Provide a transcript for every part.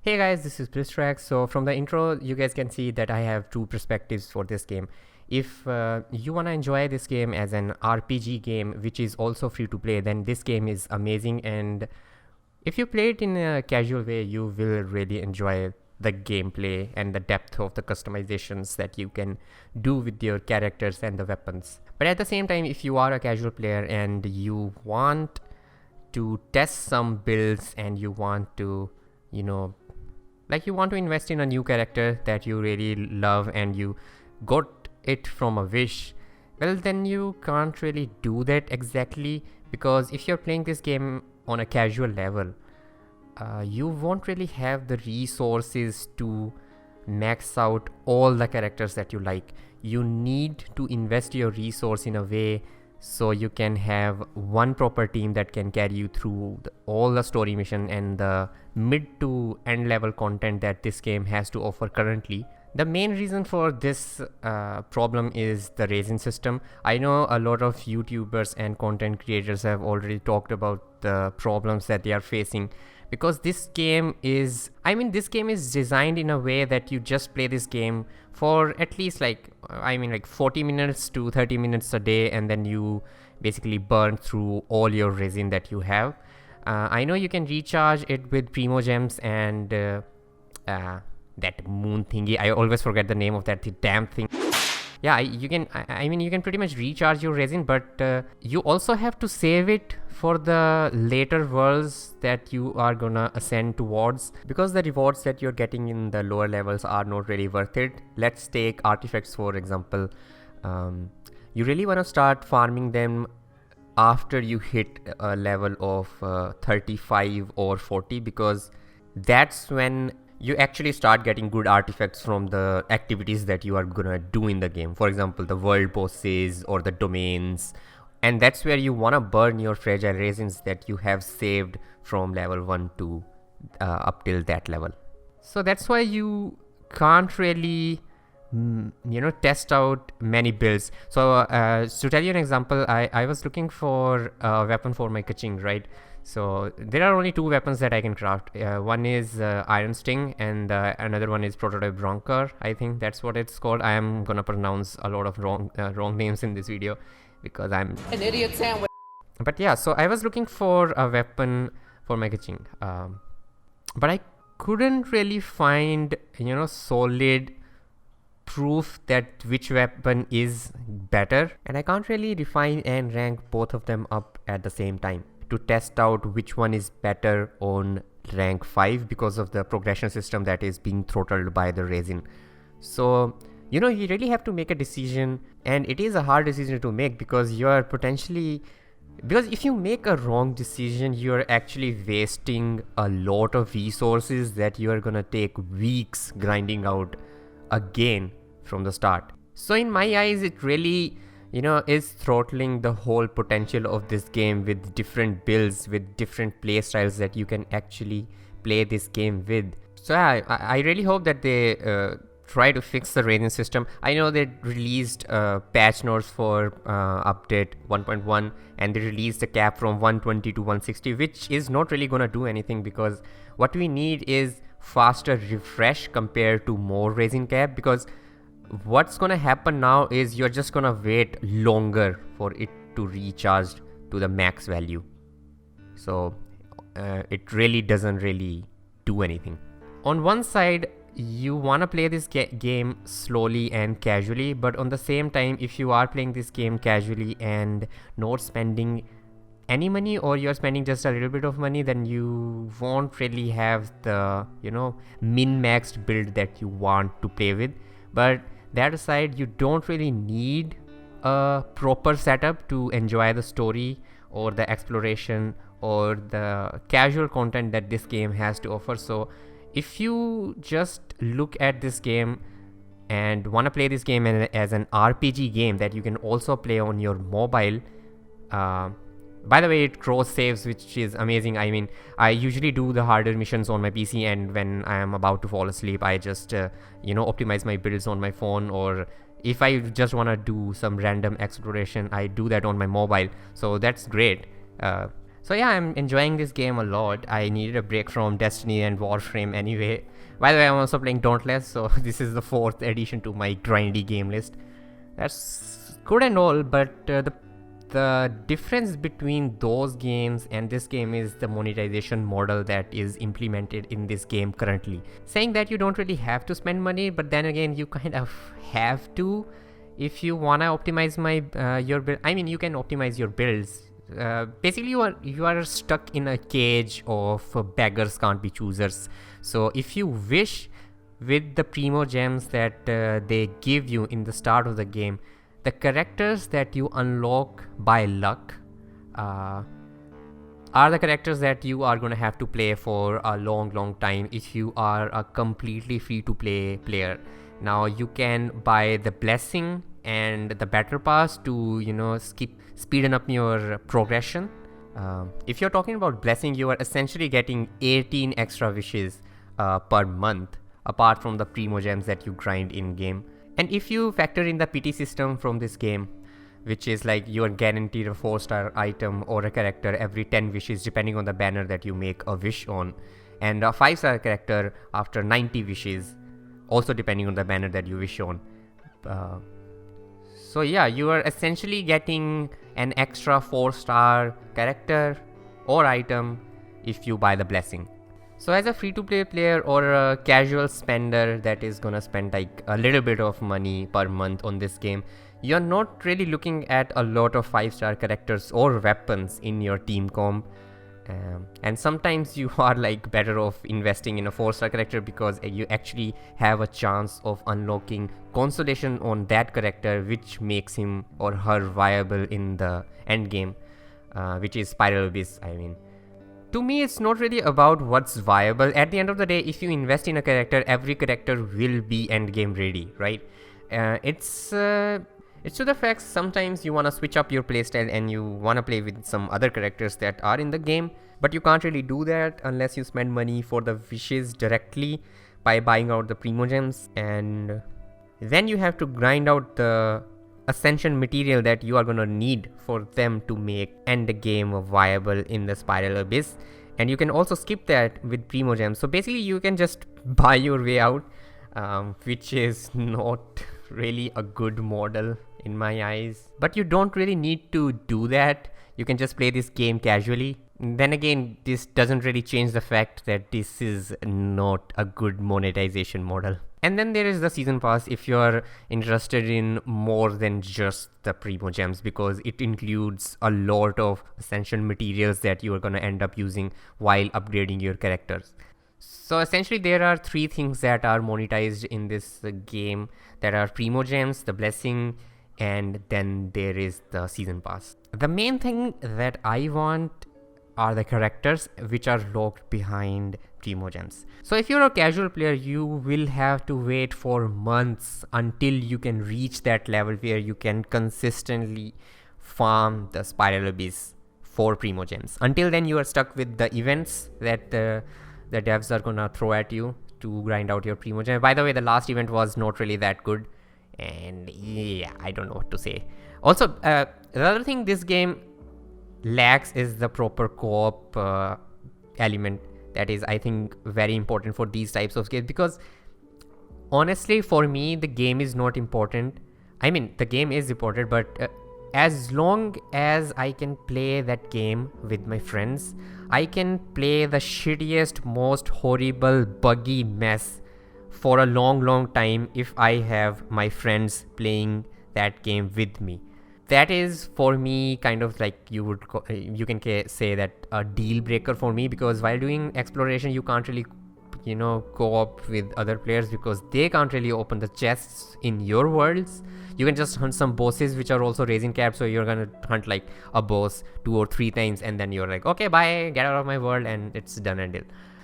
Hey guys, this is Blistrax. So from the intro, you guys can see that I have two perspectives for this game. If you want to enjoy this game as an RPG game, which is also free to play, then this game is amazing. And if you play it in a casual way, you will really enjoy the gameplay and the depth of the customizations that you can do with your characters and the weapons. But at the same time, if you are a casual player and you want to test some builds and you want to, you want to invest in a new character that you really love and you got it from a wish, well, then you can't really do that exactly, because if you're playing this game on a casual level, you won't really have the resources to max out all the characters that you like. You need to invest your resource in a way so you can have one proper team that can carry you through all the story mission and the mid to end level content that this game has to offer currently. The main reason for this problem is the resin system. I know a lot of YouTubers and content creators have already talked about the problems that they are facing, because this game is designed in a way that you just play this game for at least 40 minutes to 30 minutes a day, and then you basically burn through all your resin that you have. I know you can recharge it with primo gems and that moon thingy. I always forget the name of that damn thing. Yeah, you can pretty much recharge your resin, but you also have to save it for the later worlds that you are gonna ascend towards, because the rewards that you're getting in the lower levels are not really worth it. Let's take artifacts for example. You really want to start farming them after you hit a level of 35 or 40, because that's when you actually start getting good artifacts from the activities that you are gonna do in the game. For example, the world bosses or the domains, and that's where you wanna burn your fragile resins that you have saved from level 1 to up till that level. So that's why you can't really test out many builds. So to tell you an example, I was looking for a weapon for my kaching, right? So there are only two weapons that I can craft. One is Iron Sting, and another one is Prototype Bronker. I think that's what it's called. I am gonna pronounce a lot of wrong names in this video because I'm an idiot sandwich. But yeah, so I was looking for a weapon for my kaching, but I couldn't really find solid proof that which weapon is better, and I can't really refine and rank both of them up at the same time to test out which one is better on rank 5 because of the progression system that is being throttled by the resin. So you really have to make a decision, and it is a hard decision to make because if you make a wrong decision, you're actually wasting a lot of resources that you are gonna take weeks grinding out again from the start. So in my eyes, it really is throttling the whole potential of this game with different builds, with different play styles that you can actually play this game with. So yeah, I really hope that they try to fix the resin system. I know they released patch notes for update 1.1, and they released the cap from 120 to 160, which is not really gonna do anything, because what we need is faster refresh compared to more resin cap, because what's gonna happen now is you're just gonna wait longer for it to recharge to the max value. So it really doesn't really do anything. On one side, you want to play this game slowly and casually, but on the same time, if you are playing this game casually and not spending any money, or you're spending just a little bit of money, then you won't really have the min-maxed build that you want to play with. But that aside, you don't really need a proper setup to enjoy the story or the exploration or the casual content that this game has to offer. So if you just look at this game and want to play this game as an RPG game that you can also play on your mobile, by the way, it cross saves, which is amazing. I mean, I usually do the harder missions on my PC, and when I am about to fall asleep, I just optimize my builds on my phone, or if I just want to do some random exploration, I do that on my mobile. So that's great. So yeah, I'm enjoying this game a lot. I needed a break from Destiny and Warframe anyway. By the way, I'm also playing Dauntless, so this is the 4th addition to my grindy game list. That's good and all, but the difference between those games and this game is the monetization model that is implemented in this game currently. Saying that you don't really have to spend money, but then again, you kind of have to if you wanna optimize your build. I mean, you can optimize your builds. Basically, you are stuck in a cage of beggars can't be choosers. So if you wish, with the primo gems that they give you in the start of the game, the characters that you unlock by luck are the characters that you are going to have to play for a long time if you are a completely free to play player. Now you can buy the blessing and the battle pass to speeden up your progression. If you're talking about blessing, you are essentially getting 18 extra wishes per month apart from the primo gems that you grind in game. And if you factor in the PT system from this game, which is like you are guaranteed a 4-star item or a character every 10 wishes depending on the banner that you make a wish on, and a 5-star character after 90 wishes also depending on the banner that you wish on. So yeah, you are essentially getting an extra 4-star character or item if you buy the blessing. So as a free-to-play player or a casual spender that is gonna spend like a little bit of money per month on this game, you're not really looking at a lot of 5-star characters or weapons in your team comp. And sometimes you are like better off investing in a 4-star character because you actually have a chance of unlocking consolation on that character, which makes him or her viable in the end game, which is Spiral Abyss, I mean. To me, it's not really about what's viable. At the end of the day, if you invest in a character, every character will be end game ready, right? It's to the fact sometimes you want to switch up your playstyle and you want to play with some other characters that are in the game, but you can't really do that unless you spend money for the wishes directly by buying out the primo gems, and then you have to grind out the ascension material that you are gonna need for them to make end game viable in the Spiral Abyss. And you can also skip that with primo gems. So basically you can just buy your way out, which is not really a good model in my eyes, but you don't really need to do that. You can just play this game casually. Then again, this doesn't really change the fact that this is not a good monetization model. And then there is the season pass if you're interested in more than just the primo gems, because it includes a lot of essential materials that you are going to end up using while upgrading your characters. So essentially there are 3 things that are monetized in this game. There are primo gems, the blessing, and then there is the season pass. The main thing that I want are the characters which are locked behind primo gems. So if you're a casual player, you will have to wait for months until you can reach that level where you can consistently farm the Spiral Abyss for primo gems. Until then, you are stuck with the events that the devs are gonna throw at you to grind out your primo gem. By the way, the last event was not really that good, and yeah, I don't know what to say. Also, the other thing this game lacks is the proper co-op element that is, I think, very important for these types of games, because honestly for me the game is not important. I mean, the game is important, but as long as I can play that game with my friends, I can play the shittiest, most horrible, buggy mess for a long time if I have my friends playing that game with me. That is for me kind of like you can say that a deal breaker for me, because while doing exploration you can't really co-op with other players because they can't really open the chests in your worlds. You can just hunt some bosses which are also raising caps, so you're gonna hunt like a boss 2 or 3 times and then you're like, okay, bye, get out of my world, and it's done and deal.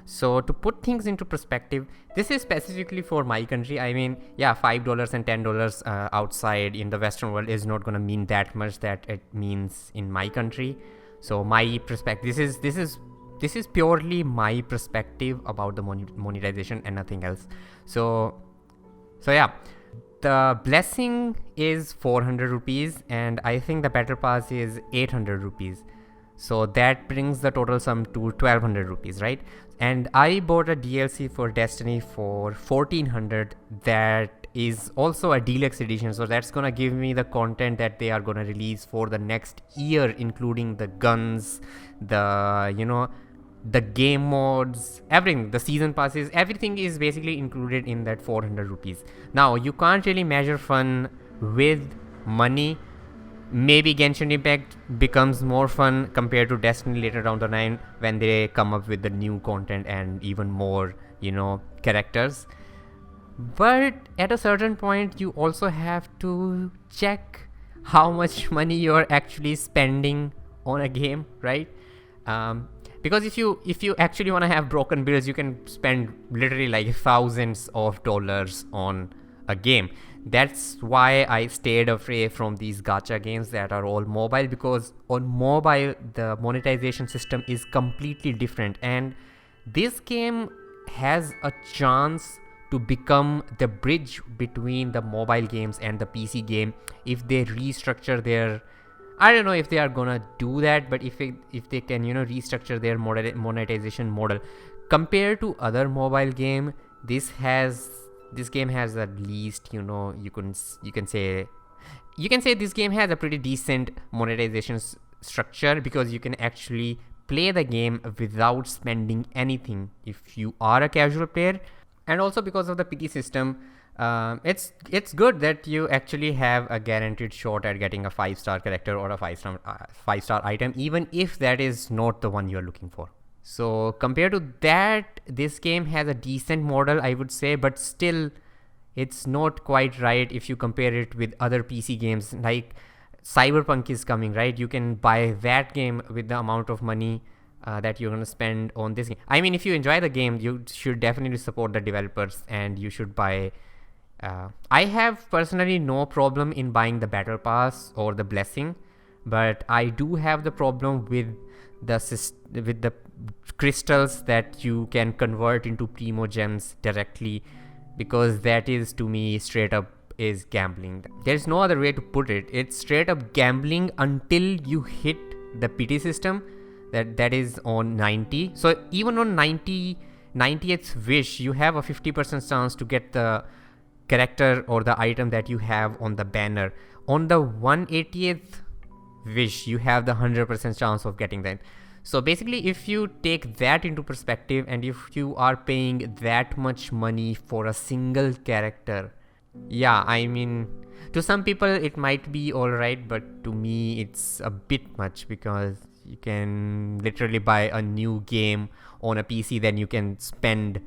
So to put things into perspective, this is specifically for my country. I mean, yeah, $5 and $10 outside in the Western world is not going to mean that much that it means in my country. So my perspective, this is purely my perspective about the monetization and nothing else. So yeah, the blessing is 400 rupees and I think the battle pass is 800 rupees. So that brings the total sum to 1200 rupees, right? And I bought a DLC for Destiny for 1400. That is also a deluxe edition, so that's gonna give me the content that they are gonna release for the next year, including the guns, the game modes, everything, the season passes, everything is basically included in that 400 rupees. Now you can't really measure fun with money. Maybe Genshin Impact becomes more fun compared to Destiny later down the line when they come up with the new content and even more, characters. But at a certain point, you also have to check how much money you're actually spending on a game, right? Because if you actually want to have broken builds, you can spend literally like thousands of dollars on a game. That's why I stayed away from these gacha games that are all mobile, because on mobile the monetization system is completely different, and this game has a chance to become the bridge between the mobile games and the PC game if they restructure their, I don't know if they are gonna do that, but if they can restructure their monetization model compared to other mobile game, this game has at least you can say this game has a pretty decent monetization structure, because you can actually play the game without spending anything if you are a casual player. And also because of the pity system, it's good that you actually have a guaranteed shot at getting a 5-star character or a 5-star item, even if that is not the one you're looking for. So compared to that, this game has a decent model, I would say, but still it's not quite right if you compare it with other PC games. Like Cyberpunk is coming, right? You can buy that game with the amount of money that you're going to spend on this game. I mean, if you enjoy the game, you should definitely support the developers and you should buy. I have personally no problem in buying the battle pass or the blessing, but I do have the problem with the crystals that you can convert into primo gems directly, because that is, to me, straight up is gambling. There's no other way to put it. It's straight up gambling until you hit the pity system that is on 90. So even on 90th wish, you have a 50% chance to get the character or the item that you have on the banner. On the 180th wish, you have the 100% chance of getting that. So basically, if you take that into perspective, and if you are paying that much money for a single character, yeah, I mean, to some people it might be alright, but to me it's a bit much, because you can literally buy a new game on a PC, then you can spend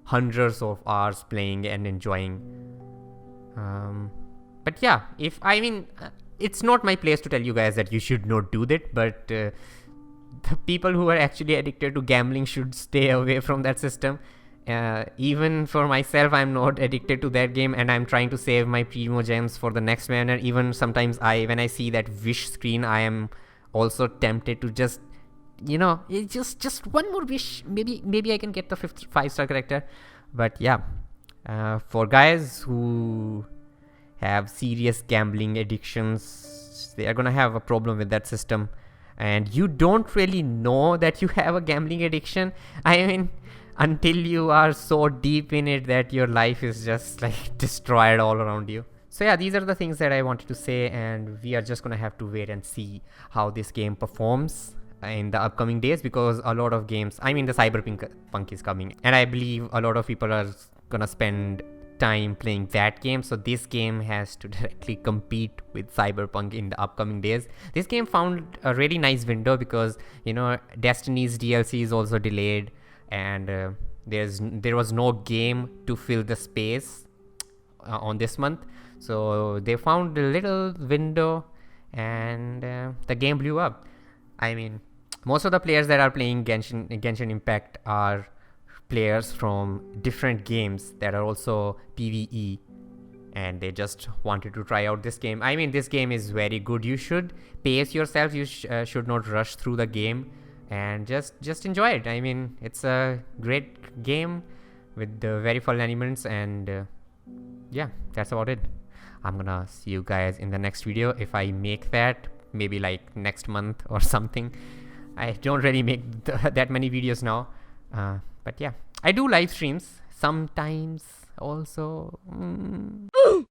hundreds of hours playing and enjoying. But yeah, it's not my place to tell you guys that you should not do that, but the people who are actually addicted to gambling should stay away from that system. Even for myself, I'm not addicted to that game, and I'm trying to save my primo gems for the next banner. Even sometimes when I see that wish screen, I am also tempted to just one more wish, maybe I can get the 5-star character. But yeah, for guys who have serious gambling addictions, they are gonna have a problem with that system, and you don't really know that you have a gambling addiction, I mean, until you are so deep in it that your life is just like destroyed all around you. So yeah, these are the things that I wanted to say, and we are just gonna have to wait and see how this game performs in the upcoming days, because a lot of games, I mean, the Cyberpunk is coming, and I believe a lot of people are gonna spend time playing that game, so this game has to directly compete with Cyberpunk in the upcoming days. This game found a really nice window, because Destiny's DLC is also delayed, and there was no game to fill the space on this month, so they found a little window, and the game blew up. I mean, most of the players that are playing Genshin Impact are players from different games that are also PvE, and they just wanted to try out this game. I mean, this game is very good. You should pace yourself. You should not rush through the game, and just enjoy it. I mean, it's a great game with very fun elements, and yeah, that's about it. I'm gonna see you guys in the next video, if I make that, maybe like next month or something. I don't really make that many videos now. But yeah, I do live streams sometimes also.